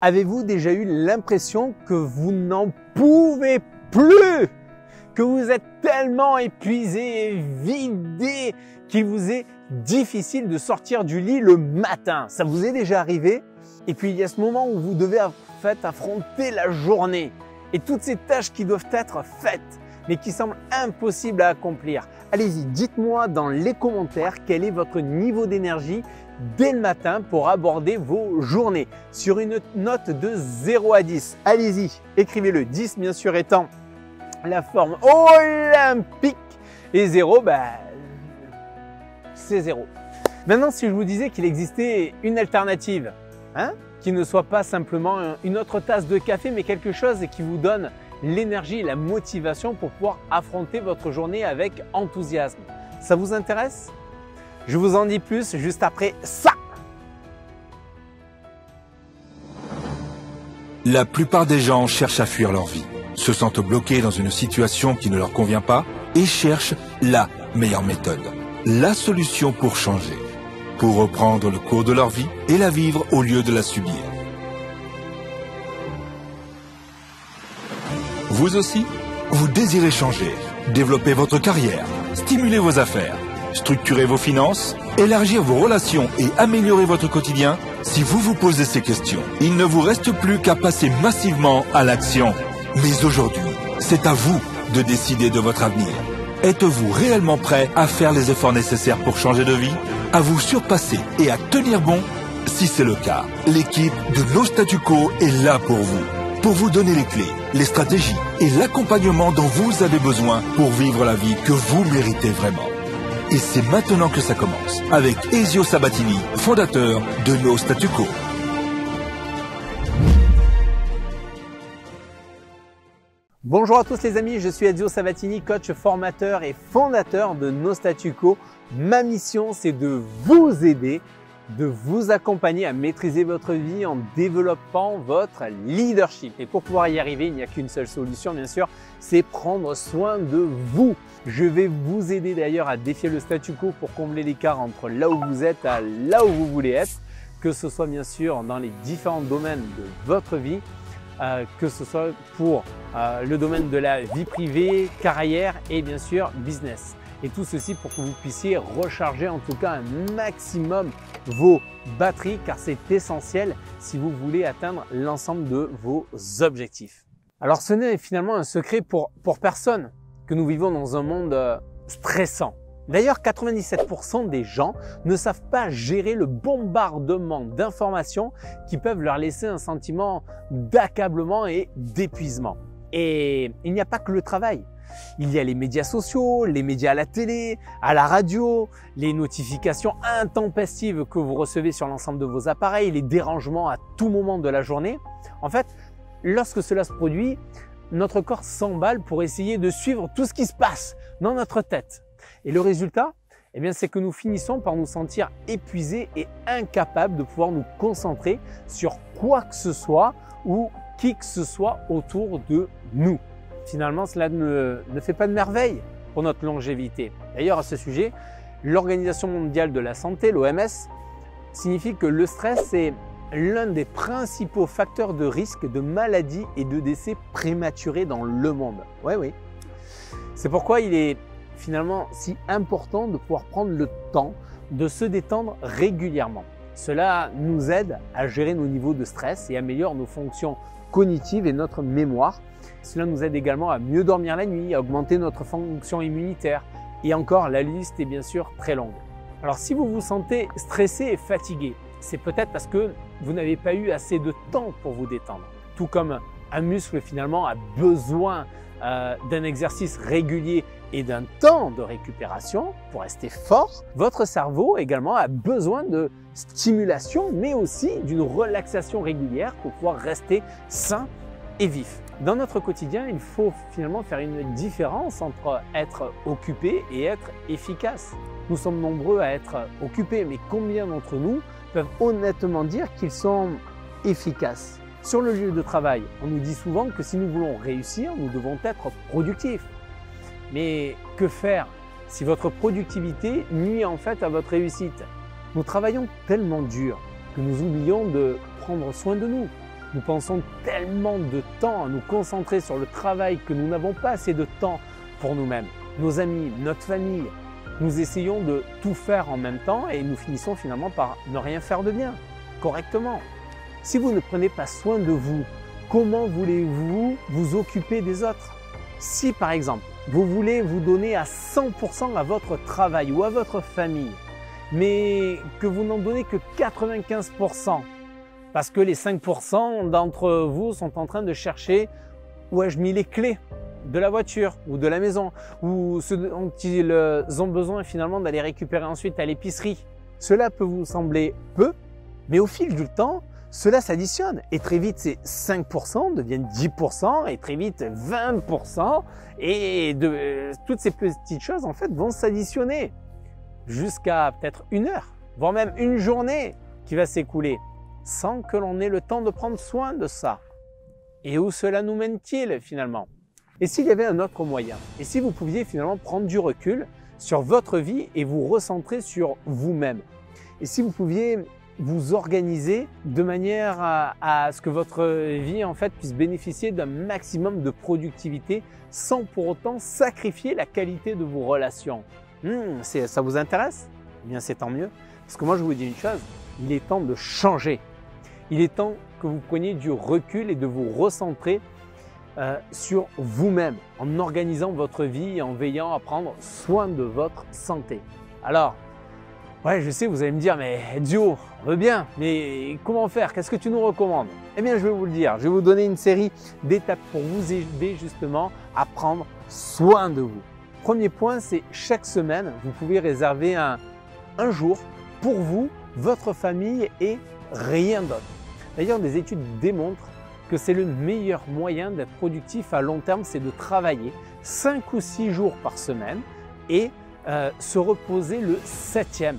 Avez-vous déjà eu l'impression que vous n'en pouvez plus? Que vous êtes tellement épuisé et vidé qu'il vous est difficile de sortir du lit le matin? Ça vous est déjà arrivé? Et puis il y a ce moment où vous devez en fait affronter la journée et toutes ces tâches qui doivent être faites mais qui semblent impossibles à accomplir. Allez-y, dites-moi dans les commentaires quel est votre niveau d'énergie dès le matin pour aborder vos journées sur une note de 0 à 10. Allez-y, écrivez-le. 10 bien sûr étant la forme olympique et 0, c'est 0. Maintenant, si je vous disais qu'il existait une alternative, qui ne soit pas simplement une autre tasse de café, mais quelque chose qui vous donne l'énergie et la motivation pour pouvoir affronter votre journée avec enthousiasme. Ça vous intéresse? Je vous en dis plus juste après ça. La plupart des gens cherchent à fuir leur vie, se sentent bloqués dans une situation qui ne leur convient pas et cherchent la meilleure méthode, la solution pour changer, pour reprendre le cours de leur vie et la vivre au lieu de la subir. Vous aussi, vous désirez changer, développer votre carrière, stimuler vos affaires, structurer vos finances, élargir vos relations et améliorer votre quotidien? Si vous vous posez ces questions, il ne vous reste plus qu'à passer massivement à l'action. Mais aujourd'hui, c'est à vous de décider de votre avenir. Êtes-vous réellement prêt à faire les efforts nécessaires pour changer de vie, à vous surpasser et à tenir bon? Si c'est le cas, l'équipe de No Statu Quo est là pour vous donner les clés, les stratégies et l'accompagnement dont vous avez besoin pour vivre la vie que vous méritez vraiment. Et c'est maintenant que ça commence, avec Ezio Sabatini, fondateur de No Statu Quo. Bonjour à tous les amis, je suis Ezio Sabatini, coach formateur et fondateur de No Statu Quo. Ma mission, c'est de vous aider, de vous accompagner à maîtriser votre vie en développant votre leadership. Et pour pouvoir y arriver, il n'y a qu'une seule solution, bien sûr, c'est prendre soin de vous. Je vais vous aider d'ailleurs à défier le statu quo pour combler l'écart entre là où vous êtes à là où vous voulez être, que ce soit bien sûr dans les différents domaines de votre vie, que ce soit pour le domaine de la vie privée, carrière et bien sûr business. Et tout ceci pour que vous puissiez recharger en tout cas un maximum vos batteries car c'est essentiel si vous voulez atteindre l'ensemble de vos objectifs. Alors ce n'est finalement un secret pour personne que nous vivons dans un monde stressant. D'ailleurs, 97% des gens ne savent pas gérer le bombardement d'informations qui peuvent leur laisser un sentiment d'accablement et d'épuisement. Et il n'y a pas que le travail. Il y a les médias sociaux, les médias à la télé, à la radio, les notifications intempestives que vous recevez sur l'ensemble de vos appareils, les dérangements à tout moment de la journée. En fait, lorsque cela se produit, notre corps s'emballe pour essayer de suivre tout ce qui se passe dans notre tête. Et le résultat, c'est que nous finissons par nous sentir épuisés et incapables de pouvoir nous concentrer sur quoi que ce soit ou qui que ce soit autour de nous. Finalement, cela ne fait pas de merveille pour notre longévité. D'ailleurs, à ce sujet, l'Organisation mondiale de la santé, l'OMS, signifie que le stress est l'un des principaux facteurs de risque de maladie et de décès prématurés dans le monde. Oui. C'est pourquoi il est finalement si important de pouvoir prendre le temps de se détendre régulièrement. Cela nous aide à gérer nos niveaux de stress et améliore nos fonctions cognitives et notre mémoire. Cela nous aide également à mieux dormir la nuit, à augmenter notre fonction immunitaire. Et encore, la liste est bien sûr très longue. Alors si vous vous sentez stressé et fatigué, c'est peut-être parce que vous n'avez pas eu assez de temps pour vous détendre. Tout comme un muscle finalement a besoin d'un exercice régulier et d'un temps de récupération pour rester fort, votre cerveau également a besoin de stimulation mais aussi d'une relaxation régulière pour pouvoir rester sain et vif. Dans notre quotidien, il faut finalement faire une différence entre être occupé et être efficace. Nous sommes nombreux à être occupés, mais combien d'entre nous peuvent honnêtement dire qu'ils sont efficaces? Sur le lieu de travail, on nous dit souvent que si nous voulons réussir, nous devons être productifs. Mais que faire si votre productivité nuit en fait à votre réussite? Nous travaillons tellement dur que nous oublions de prendre soin de nous. Nous pensons tellement de temps à nous concentrer sur le travail que nous n'avons pas assez de temps pour nous-mêmes, nos amis, notre famille. Nous essayons de tout faire en même temps et nous finissons finalement par ne rien faire de bien, correctement. Si vous ne prenez pas soin de vous, comment voulez-vous vous occuper des autres? Si par exemple, vous voulez vous donner à 100% à votre travail ou à votre famille, mais que vous n'en donnez que 95%, parce que les 5% d'entre vous sont en train de chercher où ai-je mis les clés de la voiture ou de la maison, ou ce dont ils ont besoin finalement d'aller récupérer ensuite à l'épicerie. Cela peut vous sembler peu, mais au fil du temps, cela s'additionne et très vite ces 5% deviennent 10% et très vite 20% et toutes ces petites choses en fait vont s'additionner jusqu'à peut-être une heure, voire même une journée qui va s'écouler sans que l'on ait le temps de prendre soin de ça. Et où cela nous mène-t-il finalement? Et s'il y avait un autre moyen? Et si vous pouviez finalement prendre du recul sur votre vie et vous recentrer sur vous-même? Et si vous pouviez vous organiser de manière à ce que votre vie en fait puisse bénéficier d'un maximum de productivité sans pour autant sacrifier la qualité de vos relations? Ça vous intéresse? Eh bien c'est tant mieux. Parce que moi je vous dis une chose, il est temps de changer. Il est temps que vous preniez du recul et de vous recentrer sur vous-même, en organisant votre vie et en veillant à prendre soin de votre santé. Alors, ouais, je sais, vous allez me dire, mais Ezio, on veut bien, mais comment faire? Qu'est-ce que tu nous recommandes? Eh bien, je vais vous le dire. Je vais vous donner une série d'étapes pour vous aider justement à prendre soin de vous. Premier point, c'est chaque semaine, vous pouvez réserver un jour pour vous, votre famille et rien d'autre. D'ailleurs, des études démontrent que c'est le meilleur moyen d'être productif à long terme, c'est de travailler 5 ou 6 jours par semaine et se reposer le 7e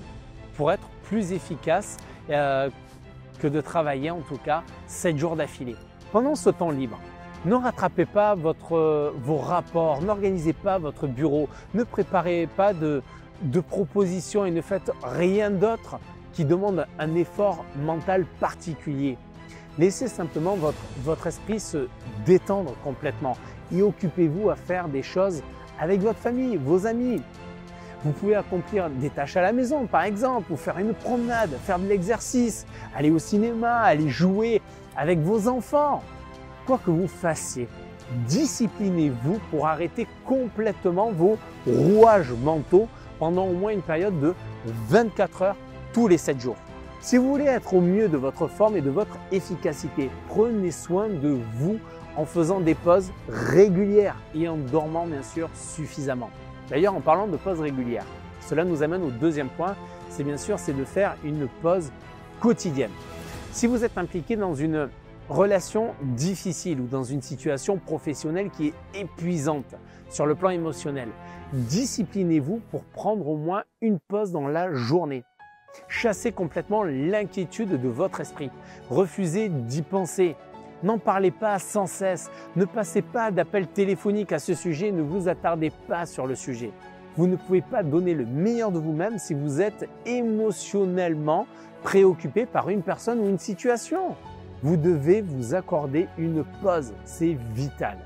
pour être plus efficace que de travailler en tout cas 7 jours d'affilée. Pendant ce temps libre, ne rattrapez pas vos rapports, n'organisez pas votre bureau, ne préparez pas de propositions et ne faites rien d'autre qui demande un effort mental particulier. Laissez simplement votre esprit se détendre complètement et occupez-vous à faire des choses avec votre famille, vos amis. Vous pouvez accomplir des tâches à la maison par exemple, ou faire une promenade, faire de l'exercice, aller au cinéma, aller jouer avec vos enfants. Quoi que vous fassiez, disciplinez-vous pour arrêter complètement vos rouages mentaux pendant au moins une période de 24 heures tous les 7 jours. Si vous voulez être au mieux de votre forme et de votre efficacité, prenez soin de vous en faisant des pauses régulières et en dormant bien sûr suffisamment. D'ailleurs, en parlant de pauses régulières, cela nous amène au deuxième point, c'est de faire une pause quotidienne. Si vous êtes impliqué dans une relation difficile ou dans une situation professionnelle qui est épuisante sur le plan émotionnel, disciplinez-vous pour prendre au moins une pause dans la journée. Chassez complètement l'inquiétude de votre esprit. Refusez d'y penser. N'en parlez pas sans cesse. Ne passez pas d'appels téléphoniques à ce sujet. Ne vous attardez pas sur le sujet. Vous ne pouvez pas donner le meilleur de vous-même si vous êtes émotionnellement préoccupé par une personne ou une situation. Vous devez vous accorder une pause. C'est vital.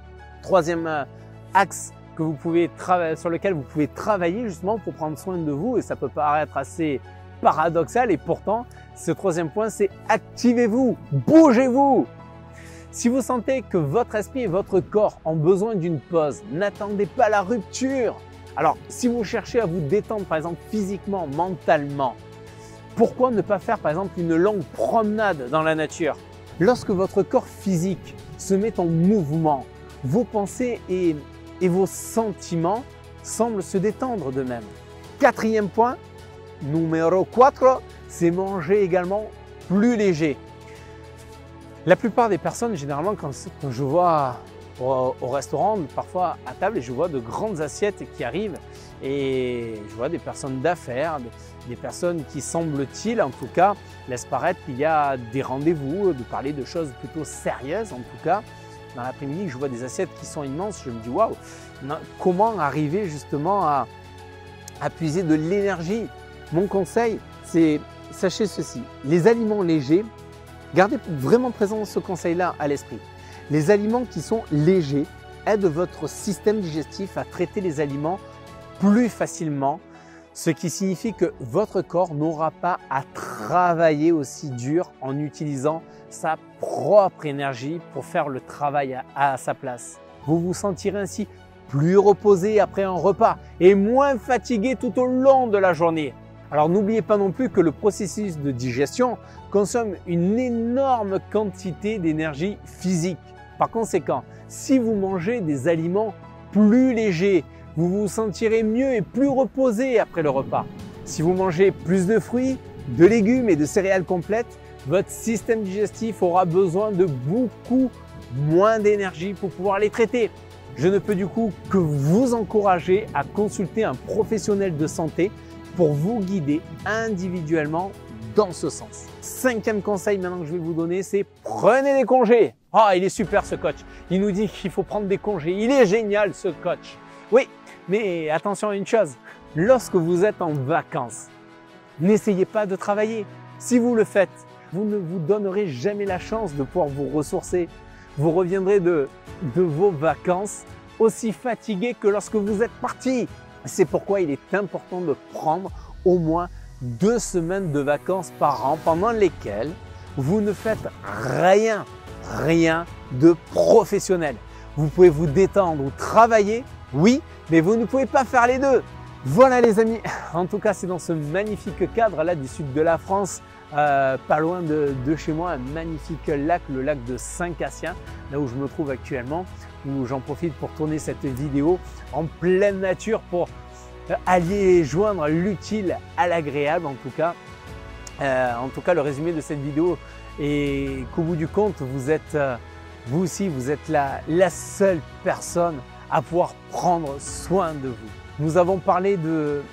Troisième axe sur lequel vous pouvez travailler justement pour prendre soin de vous, et ça peut paraître assez paradoxal et pourtant ce troisième point, c'est activez-vous, bougez-vous. Si vous sentez que votre esprit et votre corps ont besoin d'une pause, n'attendez pas la rupture. Alors si vous cherchez à vous détendre par exemple physiquement, mentalement, pourquoi ne pas faire par exemple une longue promenade dans la nature? Lorsque votre corps physique se met en mouvement, vos pensées et vos sentiments semblent se détendre d'eux-mêmes. Quatrième point, numéro 4, c'est manger également plus léger. La plupart des personnes, généralement, quand je vois au restaurant, parfois à table, et je vois de grandes assiettes qui arrivent et je vois des personnes d'affaires, des personnes qui semblent-ils, en tout cas, laissent paraître qu'il y a des rendez-vous, de parler de choses plutôt sérieuses, en tout cas. Dans l'après-midi, je vois des assiettes qui sont immenses, je me dis waouh, comment arriver justement à puiser de l'énergie? Mon conseil, c'est sachez ceci, les aliments légers Gardez vraiment présent ce conseil-là à l'esprit. Les aliments qui sont légers aident votre système digestif à traiter les aliments plus facilement, ce qui signifie que votre corps n'aura pas à travailler aussi dur en utilisant sa propre énergie pour faire le travail à sa place. Vous vous sentirez ainsi plus reposé après un repas et moins fatigué tout au long de la journée. Alors n'oubliez pas non plus que le processus de digestion consomme une énorme quantité d'énergie physique. Par conséquent, si vous mangez des aliments plus légers, vous vous sentirez mieux et plus reposé après le repas. Si vous mangez plus de fruits, de légumes et de céréales complètes, votre système digestif aura besoin de beaucoup moins d'énergie pour pouvoir les traiter. Je ne peux du coup que vous encourager à consulter un professionnel de santé pour vous guider individuellement dans ce sens. 5e conseil maintenant que je vais vous donner, c'est prenez des congés. Ah, il est super ce coach. Il nous dit qu'il faut prendre des congés. Il est génial ce coach. Oui, mais attention à une chose. Lorsque vous êtes en vacances, n'essayez pas de travailler. Si vous le faites, vous ne vous donnerez jamais la chance de pouvoir vous ressourcer. Vous reviendrez de vos vacances aussi fatigué que lorsque vous êtes parti. C'est pourquoi il est important de prendre au moins 2 semaines de vacances par an pendant lesquelles vous ne faites rien de professionnel. Vous pouvez vous détendre ou travailler, oui, mais vous ne pouvez pas faire les deux. Voilà les amis, en tout cas c'est dans ce magnifique cadre là du sud de la France, pas loin de chez moi, un magnifique lac, le lac de Saint-Cassien, là où je me trouve actuellement, où j'en profite pour tourner cette vidéo en pleine nature pour allier, joindre l'utile à l'agréable en tout cas. Le résumé de cette vidéo est qu'au bout du compte, vous aussi, vous êtes la seule personne à pouvoir prendre soin de vous. Nous avons parlé de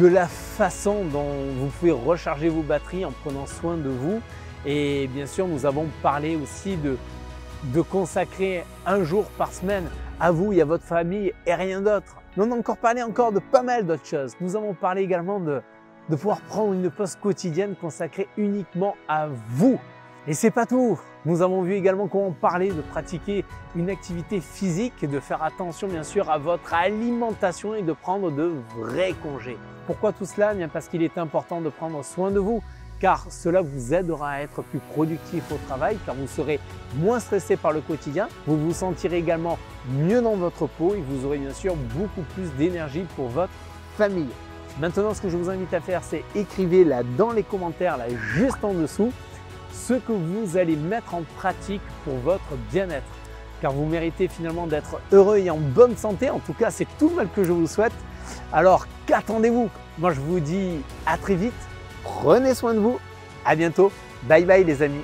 la façon dont vous pouvez recharger vos batteries en prenant soin de vous. Et bien sûr, nous avons parlé aussi de consacrer un jour par semaine à vous et à votre famille et rien d'autre. Nous avons encore parlé de pas mal d'autres choses. Nous avons parlé également de pouvoir prendre une pause quotidienne consacrée uniquement à vous. Et c'est pas tout. Nous avons vu également comment parler de pratiquer une activité physique et de faire attention bien sûr à votre alimentation et de prendre de vrais congés. Pourquoi tout cela? Bien parce qu'il est important de prendre soin de vous, car cela vous aidera à être plus productif au travail, car vous serez moins stressé par le quotidien, vous vous sentirez également mieux dans votre peau et vous aurez bien sûr beaucoup plus d'énergie pour votre famille. Maintenant, ce que je vous invite à faire, c'est écrivez là dans les commentaires, là juste en dessous, ce que vous allez mettre en pratique pour votre bien-être. Car vous méritez finalement d'être heureux et en bonne santé. En tout cas, c'est tout le mal que je vous souhaite. Alors, qu'attendez-vous? Moi, je vous dis à très vite. Prenez soin de vous. À bientôt. Bye bye les amis.